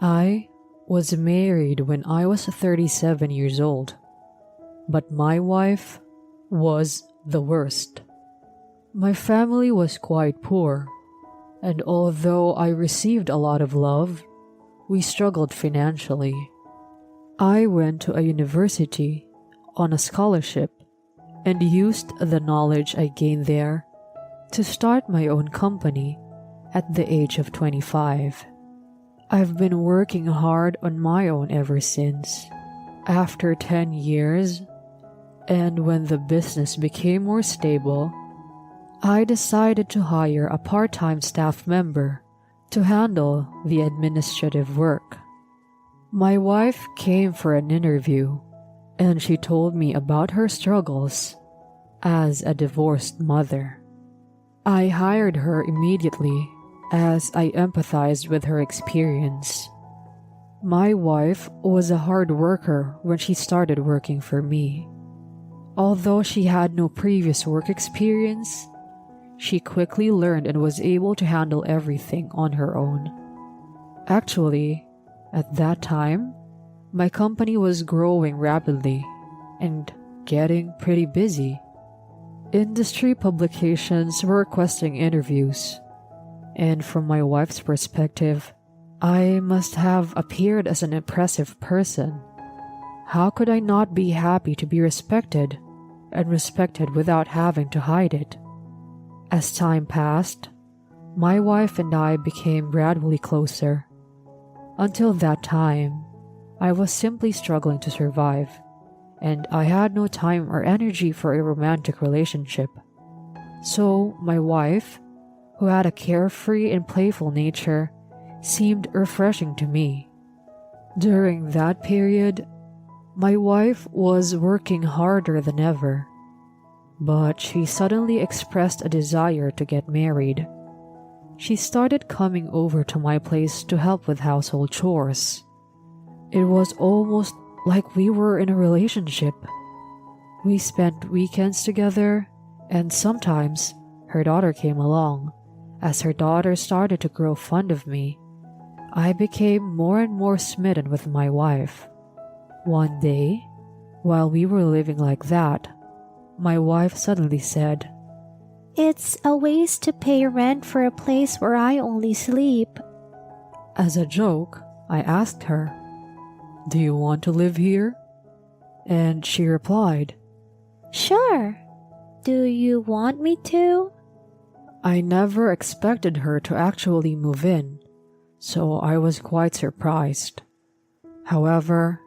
I was married when I was 37 years old, but my wife was the worst. My family was quite poor, and although I received a lot of love, we struggled financially. I went to a university on a scholarship and used the knowledge I gained there to start my own company at the age of 25. I've been working hard on my own ever since. After 10 years, and when the business became more stable, I decided to hire a part-time staff member to handle the administrative work. My wife came for an interview, and she told me about her struggles as a divorced mother. I hired her immediately as I empathized with her experience. My wife was a hard worker when she started working for me. Although she had no previous work experience, she quickly learned and was able to handle everything on her own. Actually, at that time, my company was growing rapidly and getting pretty busy. Industry publications were requesting interviews, and from my wife's perspective, I must have appeared as an impressive person. How could I not be happy to be respected, and respected without having to hide it? As time passed, my wife and I became gradually closer. Until that time, I was simply struggling to survive, and I had no time or energy for a romantic relationship. So my wife, who had a carefree and playful nature, seemed refreshing to me. During that period, my wife was working harder than ever, but she suddenly expressed a desire to get married. She started coming over to my place to help with household chores. It was almost like we were in a relationship. We spent weekends together, and sometimes her daughter came along. As her daughter started to grow fond of me, I became more and more smitten with my wife. One day, while we were living like that, my wife suddenly said, "It's a waste to pay rent for a place where I only sleep." As a joke, I asked her, "Do you want to live here?" And she replied, "Sure. Do you want me to?" I never expected her to actually move in, so I was quite surprised. However,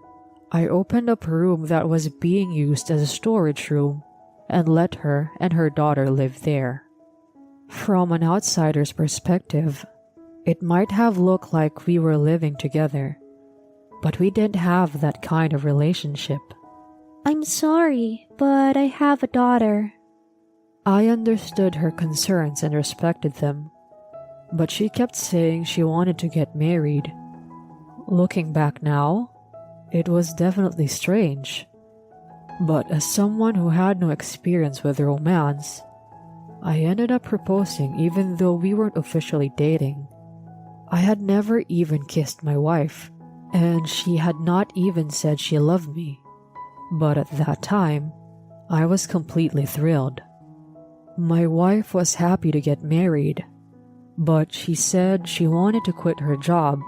I opened up a room that was being used as a storage room and let her and her daughter live there. From an outsider's perspective, it might have looked like we were living together, but we didn't have that kind of relationship. "I'm sorry, but I have a daughter." I understood her concerns and respected them, but she kept saying she wanted to get married. Looking back now, it was definitely strange. But as someone who had no experience with romance, I ended up proposing even though we weren't officially dating. I had never even kissed my wife, and she had not even said she loved me. But at that time, I was completely thrilled. My wife was happy to get married, but she said she wanted to quit her job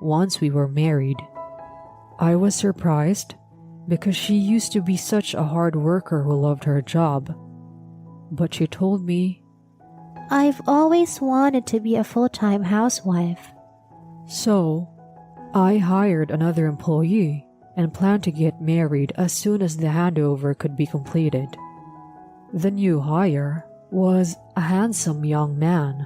once we were married. I was surprised because she used to be such a hard worker who loved her job. But she told me, "I've always wanted to be a full-time housewife." So, I hired another employee and planned to get married as soon as the handover could be completed. The new hire was a handsome young man.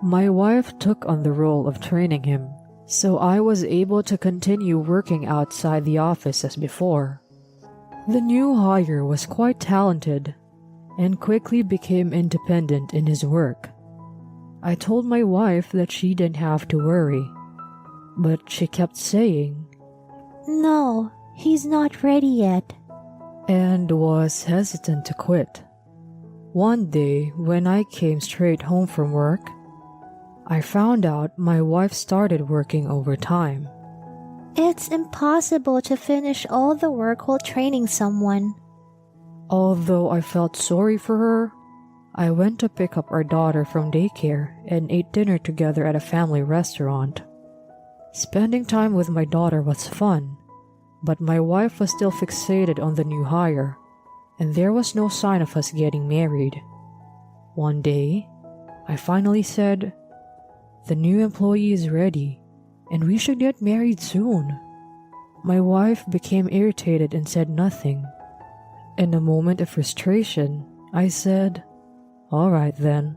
My wife took on the role of training him, so I was able to continue working outside the office as before. The new hire was quite talented and quickly became independent in his work. I told my wife that she didn't have to worry, but she kept saying, "No, he's not ready yet," and was hesitant to quit. One day, when I came straight home from work, I found out my wife started working overtime. It's impossible to finish all the work while training someone. Although I felt sorry for her, I went to pick up our daughter from daycare and ate dinner together at a family restaurant. Spending time with my daughter was fun, but my wife was still fixated on the new hire, and there was no sign of us getting married. One day, I finally said, "The new employee is ready, and we should get married soon." My wife became irritated and said nothing. In a moment of frustration, I said, "All right then,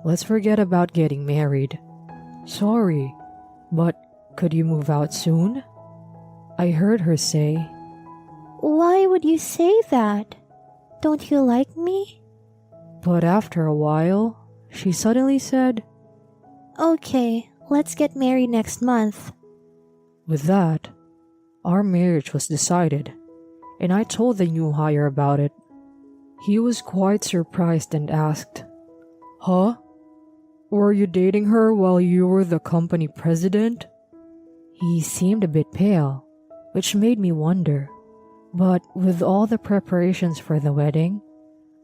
let's forget about getting married. Sorry, but could you move out soon?" I heard her say, Why would you say that? Don't you like me? but after a while, she suddenly said, Okay, let's get married next month. With that, our marriage was decided, and I told the new hire about it. He was quite surprised and asked, "Huh? Were you dating her while you were the company president?" He seemed a bit pale, which made me wonder. But with all the preparations for the wedding,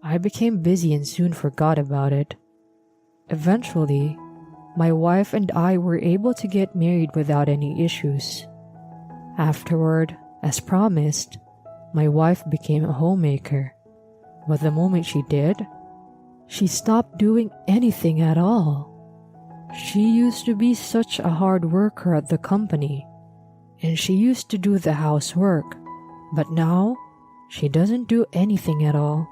I became busy and soon forgot about it. Eventually, my wife and I were able to get married without any issues. Afterward, as promised, my wife became a homemaker. But the moment she did, she stopped doing anything at all. She used to be such a hard worker at the company, and she used to do the housework, but now she doesn't do anything at all.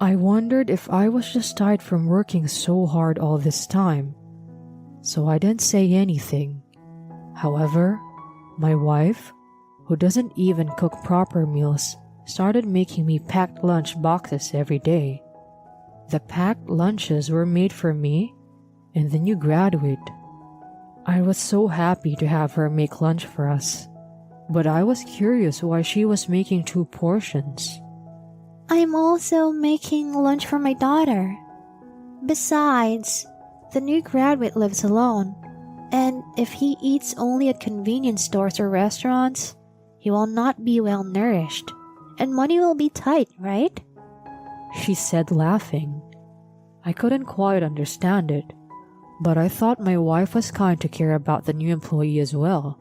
I wondered if I was just tired from working so hard all this time, so I didn't say anything. However, my wife, who doesn't even cook proper meals, started making me packed lunch boxes every day. The packed lunches were made for me and the new graduate. I was so happy to have her make lunch for us, but I was curious why she was making 2 portions. I'm also making lunch for my daughter. Besides, the new graduate lives alone, and if he eats only at convenience stores or restaurants, he will not be well nourished, and money will be tight, right? She said, laughing. I couldn't quite understand it, but I thought my wife was kind to care about the new employee as well.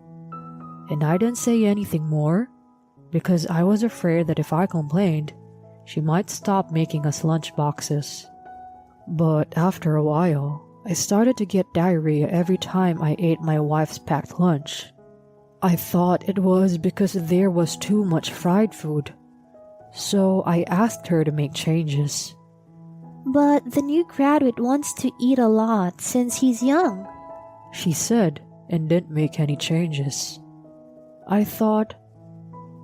And I didn't say anything more because I was afraid that if I complained, she might stop making us lunch boxes. But after a while, I started to get diarrhea every time I ate my wife's packed lunch. I thought it was because there was too much fried food, so I asked her to make changes. But the new graduate wants to eat a lot since he's young, she said, and didn't make any changes. I thought,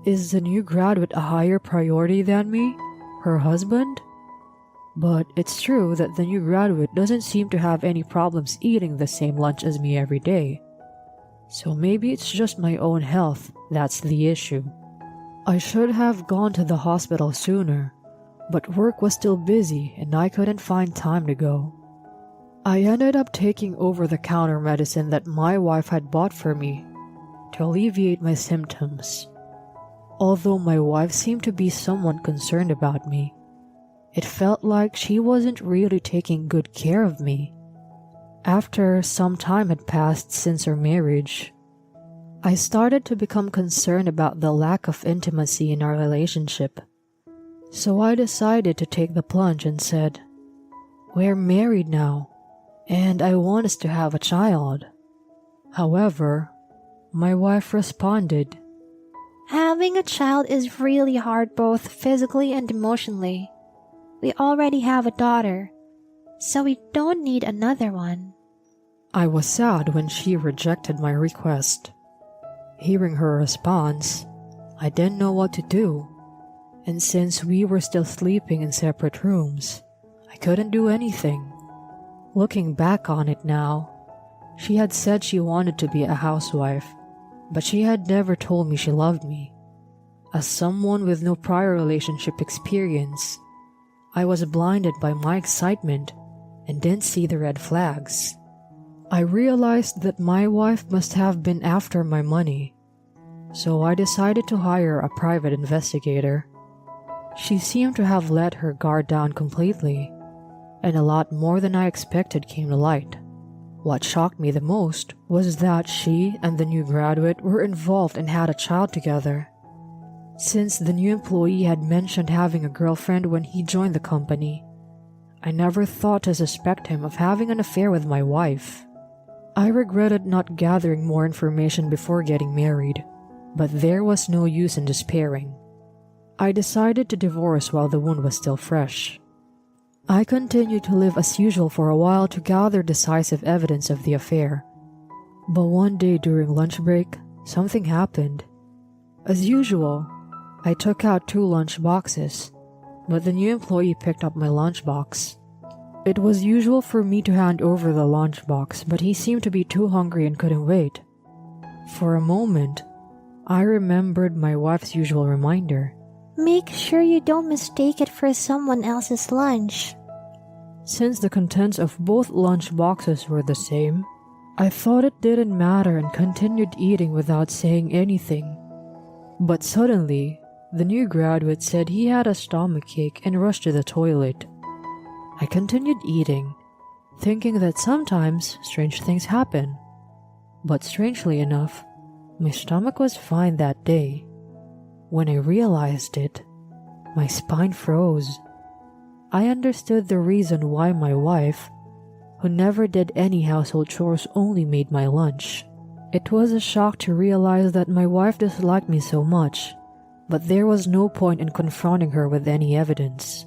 is the new graduate a higher priority than me, her husband? But it's true that the new graduate doesn't seem to have any problems eating the same lunch as me every day. So maybe it's just my own health that's the issue. I should have gone to the hospital sooner, but work was still busy and I couldn't find time to go. I ended up taking over-the-counter medicine that my wife had bought for me to alleviate my symptoms. Although my wife seemed to be somewhat concerned about me, it felt like she wasn't really taking good care of me. After some time had passed since our marriage, I started to become concerned about the lack of intimacy in our relationship. So I decided to take the plunge and said, "We're married now, and I want us to have a child." However, my wife responded, Having a child is really hard both physically and emotionally. We already have a daughter, so we don't need another one. I was sad when she rejected my request. Hearing her response, I didn't know what to do, and since we were still sleeping in separate rooms, I couldn't do anything. Looking back on it now, she had said she wanted to be a housewife, but she had never told me she loved me. As someone with no prior relationship experience, I was blinded by my excitement and didn't see the red flags. I realized that my wife must have been after my money, so I decided to hire a private investigator. She seemed to have let her guard down completely, and a lot more than I expected came to light. What shocked me the most was that she and the new graduate were involved and had a child together. Since the new employee had mentioned having a girlfriend when he joined the company, I never thought to suspect him of having an affair with my wife. I regretted not gathering more information before getting married, but there was no use in despairing. I decided to divorce while the wound was still fresh. I continued to live as usual for a while to gather decisive evidence of the affair. But one day during lunch break, something happened. As usual, I took out 2 lunch boxes, but the new employee picked up my lunchbox. It was usual for me to hand over the lunchbox, but he seemed to be too hungry and couldn't wait. For a moment, I remembered my wife's usual reminder. Make sure you don't mistake it for someone else's lunch. Since the contents of both lunch boxes were the same, I thought it didn't matter and continued eating without saying anything. But suddenly, the new graduate said he had a stomachache and rushed to the toilet. I continued eating, thinking that sometimes strange things happen. But strangely enough, my stomach was fine that day. When I realized it, my spine froze. I understood the reason why my wife, who never did any household chores, only made my lunch. It was a shock to realize that my wife disliked me so much, but there was no point in confronting her with any evidence.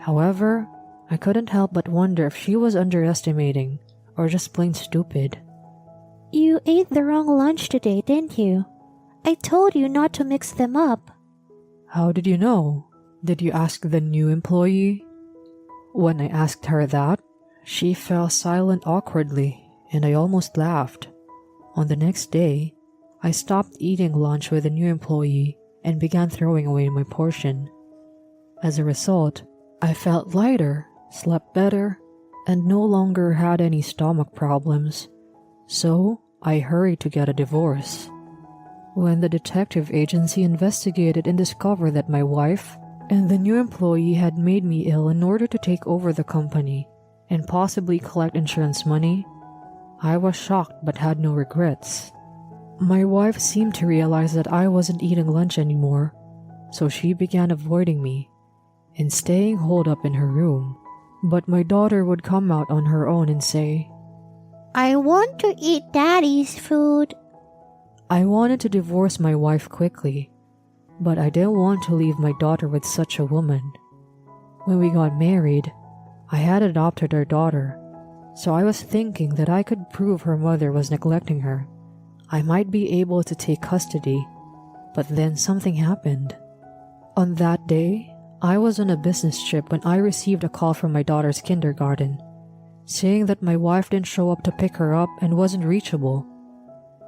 However, I couldn't help but wonder if she was underestimating or just plain stupid. You ate the wrong lunch today, didn't you? I told you not to mix them up. How did you know? Did you ask the new employee? When I asked her that, she fell silent awkwardly, and I almost laughed. On the next day, I stopped eating lunch with the new employee and began throwing away my portion. As a result, I felt lighter, slept better, and no longer had any stomach problems. So, I hurried to get a divorce. When the detective agency investigated and discovered that my wife and the new employee had made me ill in order to take over the company and possibly collect insurance money, I was shocked but had no regrets. My wife seemed to realize that I wasn't eating lunch anymore, so she began avoiding me and staying holed up in her room. But my daughter would come out on her own and say, I want to eat Daddy's food. I wanted to divorce my wife quickly, but I didn't want to leave my daughter with such a woman. When we got married, I had adopted our daughter, so I was thinking that I could prove her mother was neglecting her. I might be able to take custody, but then something happened. On that day, I was on a business trip when I received a call from my daughter's kindergarten, saying that my wife didn't show up to pick her up and wasn't reachable.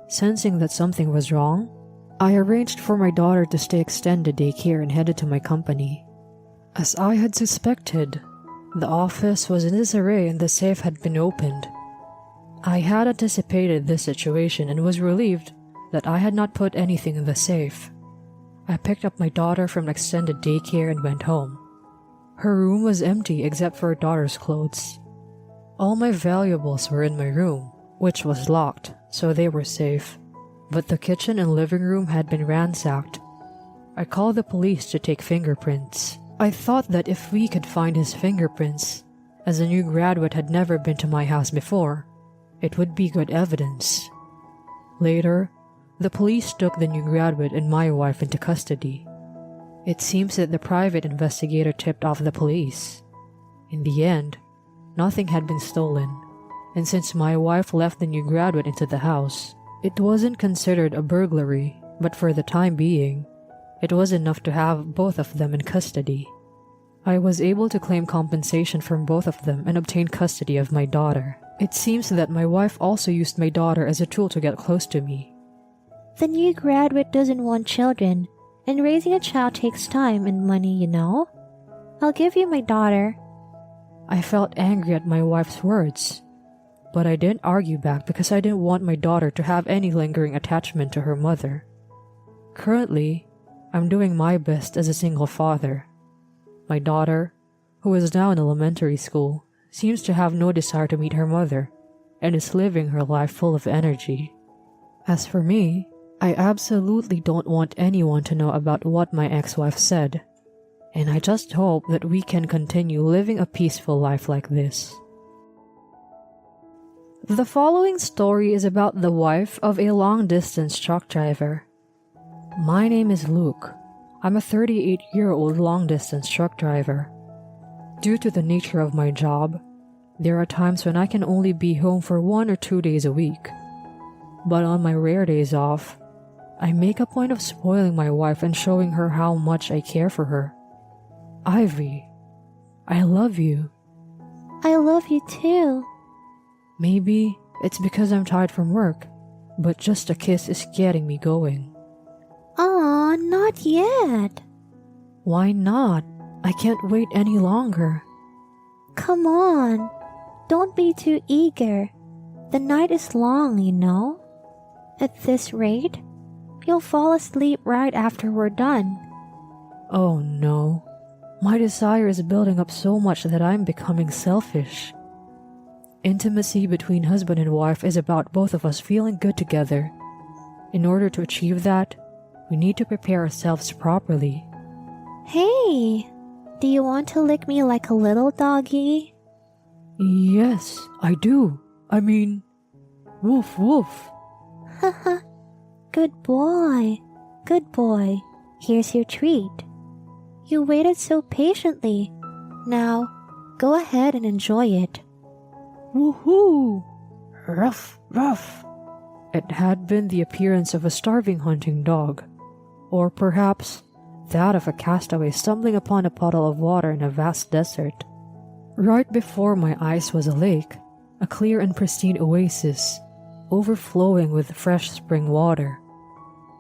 Sensing that something was wrong, I arranged for my daughter to stay extended daycare and headed to my company. As I had suspected, the office was in disarray and the safe had been opened. I had anticipated this situation and was relieved that I had not put anything in the safe. I picked up my daughter from extended daycare and went home. Her room was empty except for her daughter's clothes. All my valuables were in my room, which was locked, so they were safe, but the kitchen and living room had been ransacked. I called the police to take fingerprints. I thought that if we could find his fingerprints, as the new graduate had never been to my house before, it would be good evidence. Later, the police took the new graduate and my wife into custody. It seems that the private investigator tipped off the police. In the end, nothing had been stolen, and since my wife left the new graduate into the house, it wasn't considered a burglary, but for the time being, it was enough to have both of them in custody. I was able to claim compensation from both of them and obtain custody of my daughter. It seems that my wife also used my daughter as a tool to get close to me. The new graduate doesn't want children, and raising a child takes time and money, you know? I'll give you my daughter. I felt angry at my wife's words. but I didn't argue back because I didn't want my daughter to have any lingering attachment to her mother. Currently, I'm doing my best as a single father. My daughter, who is now in elementary school, seems to have no desire to meet her mother and is living her life full of energy. As for me, I absolutely don't want anyone to know about what my ex-wife said, and I just hope that we can continue living a peaceful life like this. The following story is about the wife of a long-distance truck driver. My name is Luke. I'm a 38-year-old long-distance truck driver. Due to the nature of my job, there are times when I can only be home for 1 or 2 days a week. But on my rare days off, I make a point of spoiling my wife and showing her how much I care for her. Ivy, I love you. I love you too. Maybe it's because I'm tired from work, but just a kiss is getting me going. Aw, not yet. Why not? I can't wait any longer. Come on. Don't be too eager. The night is long, you know. At this rate, you'll fall asleep right after we're done. Oh no. My desire is building up so much that I'm becoming selfish. Intimacy between husband and wife is about both of us feeling good together. In order to achieve that, we need to prepare ourselves properly. Hey, do you want to lick me like a little doggy? Yes, I do. I mean, woof woof. Haha, good boy, good boy. Here's your treat. You waited so patiently. Now, go ahead and enjoy it. Woohoo! Ruff, ruff. It had been the appearance of a starving hunting dog, or perhaps that of a castaway stumbling upon a puddle of water in a vast desert. Right before my eyes was a lake, a clear and pristine oasis, overflowing with fresh spring water.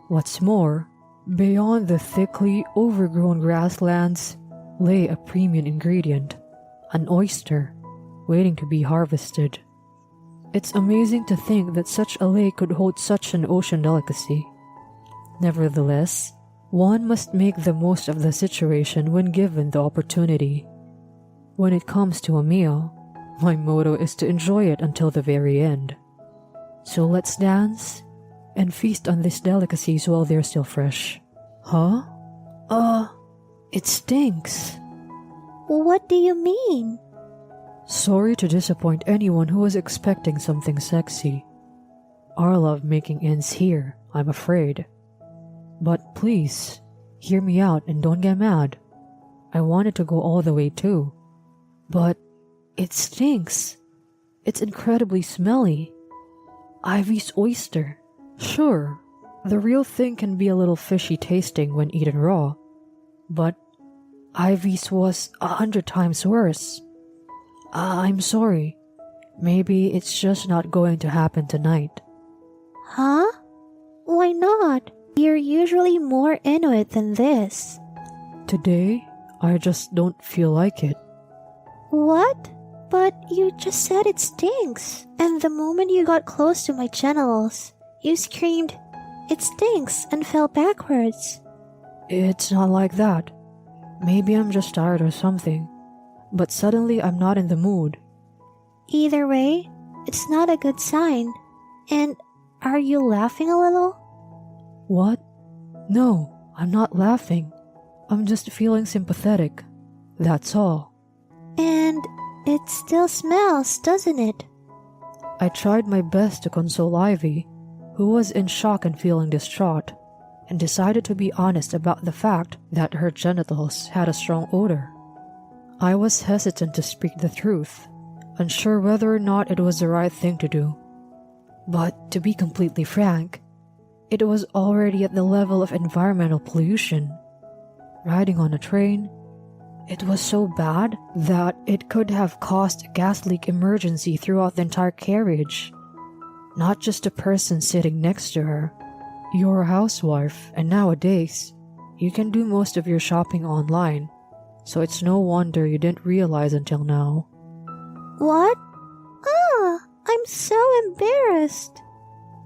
What's more, beyond the thickly overgrown grasslands lay a premium ingredient, an oyster, waiting to be harvested. It's amazing to think that such a lake could hold such an ocean delicacy. Nevertheless, one must make the most of the situation when given the opportunity. When it comes to a meal, my motto is to enjoy it until the very end. So let's dance and feast on these delicacies while they're still fresh. Huh? It stinks. What do you mean? Sorry to disappoint anyone who was expecting something sexy. Our love-making ends here, I'm afraid. But please, hear me out and don't get mad. I wanted to go all the way too. But it stinks. It's incredibly smelly. Ivy's oyster. Sure, the real thing can be a little fishy tasting when eaten raw. But Ivy's was 100 times worse. I'm sorry. Maybe it's just not going to happen tonight. Huh? Why not? You're usually more into it than this. Today, I just don't feel like it. What? But you just said it stinks. And the moment you got close to my genitals, you screamed, "It stinks," and fell backwards. It's not like that. Maybe I'm just tired or something. But suddenly I'm not in the mood. Either way, it's not a good sign. And are you laughing a little? What? No, I'm not laughing. I'm just feeling sympathetic. That's all. And it still smells, doesn't it? I tried my best to console Ivy, who was in shock and feeling distraught, and decided to be honest about the fact that her genitals had a strong odor. I was hesitant to speak the truth, unsure whether or not it was the right thing to do. But to be completely frank, it was already at the level of environmental pollution. Riding on a train, it was so bad that it could have caused a gas leak emergency throughout the entire carriage. Not just the person sitting next to her. You're a housewife, and nowadays, you can do most of your shopping online, so it's no wonder you didn't realize until now. What? I'm so embarrassed.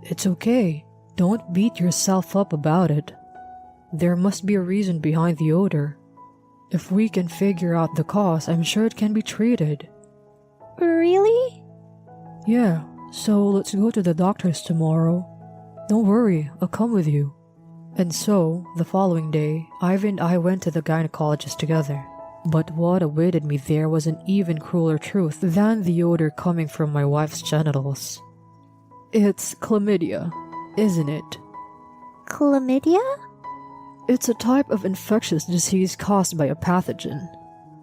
It's okay. Don't beat yourself up about it. There must be a reason behind the odor. If we can figure out the cause, I'm sure it can be treated. Really? Yeah, so let's go to the doctor's tomorrow. Don't worry, I'll come with you. And so, the following day, Ivy and I went to the gynecologist together. But what awaited me there was an even crueler truth than the odor coming from my wife's genitals. It's chlamydia, isn't it? Chlamydia? It's a type of infectious disease caused by a pathogen.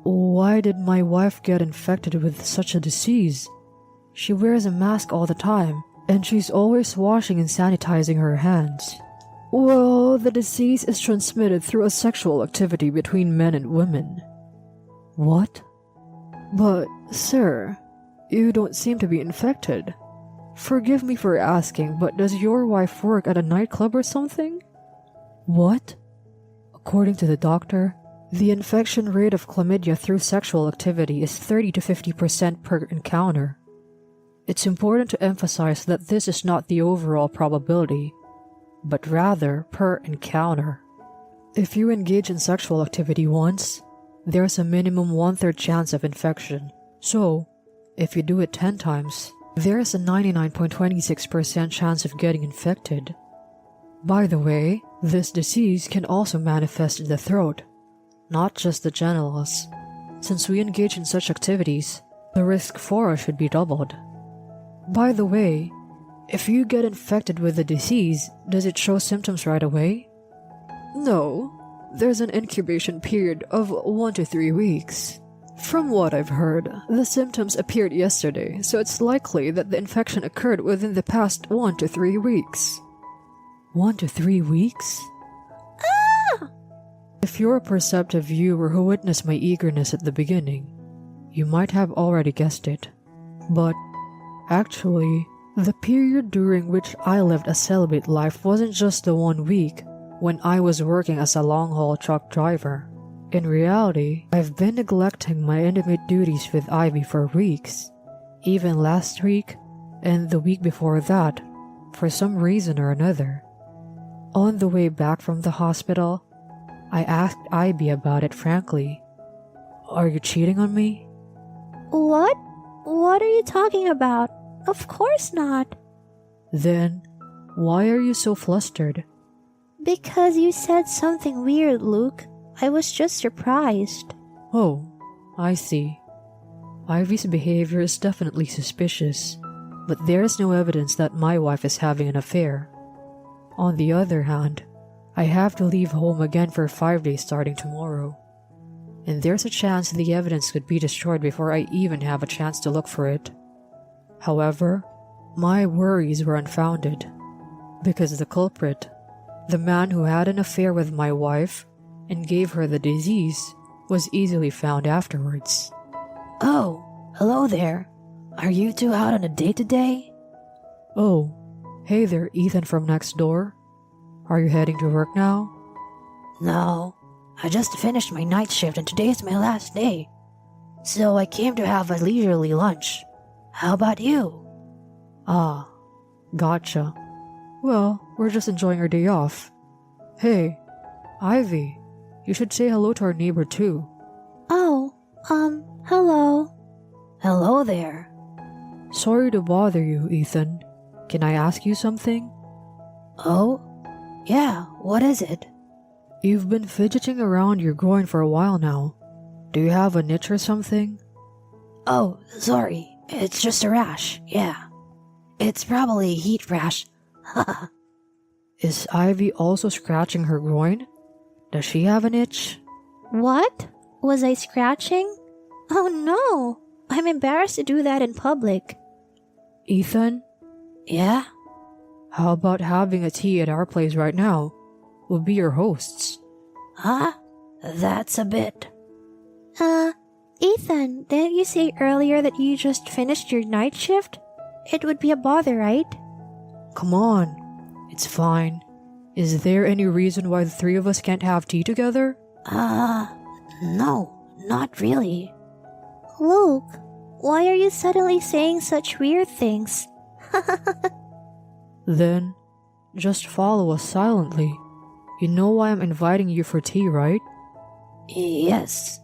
Why did my wife get infected with such a disease? She wears a mask all the time, and she's always washing and sanitizing her hands. Well, the disease is transmitted through a sexual activity between men and women. What? But, sir, you don't seem to be infected. Forgive me for asking, but does your wife work at a nightclub or something? What? According to the doctor, the infection rate of chlamydia through sexual activity is 30 to 50% per encounter. It's important to emphasize that this is not the overall probability, but rather per encounter. If you engage in sexual activity once, there's a minimum 1/3 chance of infection. So, if you do it 10 times, there's a 99.26% chance of getting infected. By the way, this disease can also manifest in the throat, not just the genitals. Since we engage in such activities, the risk for us should be doubled. By the way, if you get infected with the disease, does it show symptoms right away? No, there's an incubation period of 1 to 3 weeks. From what I've heard, the symptoms appeared yesterday, so it's likely that the infection occurred within the past 1 to 3 weeks. 1 to 3 weeks? Ah! If you're a perceptive viewer who witnessed my eagerness at the beginning, you might have already guessed it. But, actually, the period during which I lived a celibate life wasn't just the 1 week when I was working as a long-haul truck driver. In reality, I've been neglecting my intimate duties with Ivy for weeks, even last week and the week before that, for some reason or another. On the way back from the hospital, I asked Ivy about it frankly. Are you cheating on me? What? What are you talking about? Of course not. Then, why are you so flustered? Because you said something weird, Luke. I was just surprised. Oh, I see. Ivy's behavior is definitely suspicious, but there is no evidence that my wife is having an affair. On the other hand, I have to leave home again for 5 days starting tomorrow, and there's a chance the evidence could be destroyed before I even have a chance to look for it. However, my worries were unfounded, because the culprit, the man who had an affair with my wife and gave her the disease, was easily found afterwards. Oh, hello there. Are you two out on a date today? Oh, hey there, Ethan from next door. Are you heading to work now? No, I just finished my night shift and today is my last day. So I came to have a leisurely lunch. How about you? Ah, gotcha. Well, we're just enjoying our day off. Hey, Ivy, you should say hello to our neighbor too. Oh, hello. Hello there. Sorry to bother you, Ethan. Can I ask you something? Oh? Yeah, what is it? You've been fidgeting around your groin for a while now. Do you have an itch or something? Oh, sorry. It's just a rash, yeah. It's probably a heat rash. Haha. Is Ivy also scratching her groin? Does she have an itch? What? Was I scratching? Oh no! I'm embarrassed to do that in public. Ethan? Yeah? How about having a tea at our place right now? We'll be your hosts. Huh? That's a bit. Ethan, didn't you say earlier that you just finished your night shift? It would be a bother, right? Come on. It's fine. Is there any reason why the three of us can't have tea together? No, not really. Luke, Why are you suddenly saying such weird things? Then, just follow us silently. You know why I'm inviting you for tea, right? Yes.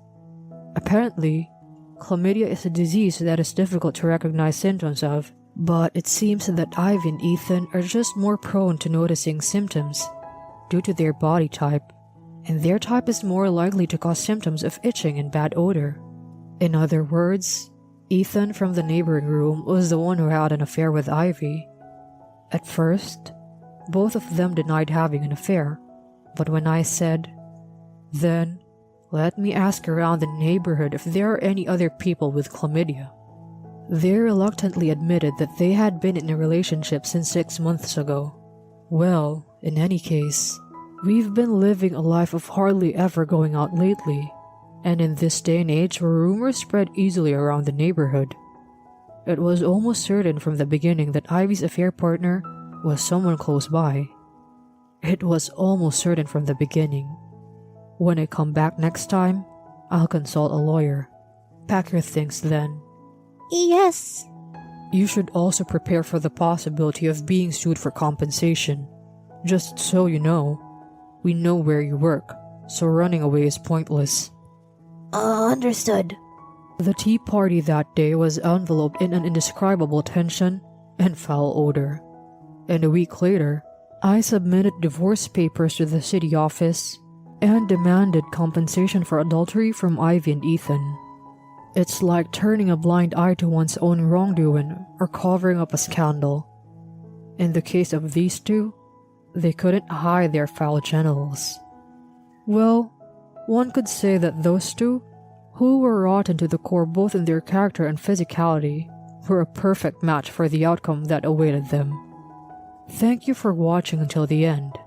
Apparently, chlamydia is a disease that is difficult to recognize symptoms of, but it seems that Ivy and Ethan are just more prone to noticing symptoms due to their body type, and their type is more likely to cause symptoms of itching and bad odor. In other words, Ethan from the neighboring room was the one who had an affair with Ivy. At first, both of them denied having an affair, but when I said, "Then, let me ask around the neighborhood if there are any other people with chlamydia," they reluctantly admitted that they had been in a relationship since 6 months ago. Well, in any case, we've been living a life of hardly ever going out lately, and in this day and age where rumors spread easily around the neighborhood, it was almost certain from the beginning that Ivy's affair partner was someone close by. It was almost certain from the beginning. When I come back next time, I'll consult a lawyer. Pack your things then. Yes. You should also prepare for the possibility of being sued for compensation. Just so you know, we know where you work, so running away is pointless. Understood. The tea party that day was enveloped in an indescribable tension and foul odor. And a week later, I submitted divorce papers to the city office and demanded compensation for adultery from Ivy and Ethan. It's like turning a blind eye to one's own wrongdoing or covering up a scandal. In the case of these two, they couldn't hide their foul genitals. Well, one could say that those two, who were rotten to the core both in their character and physicality, were a perfect match for the outcome that awaited them. Thank you for watching until the end.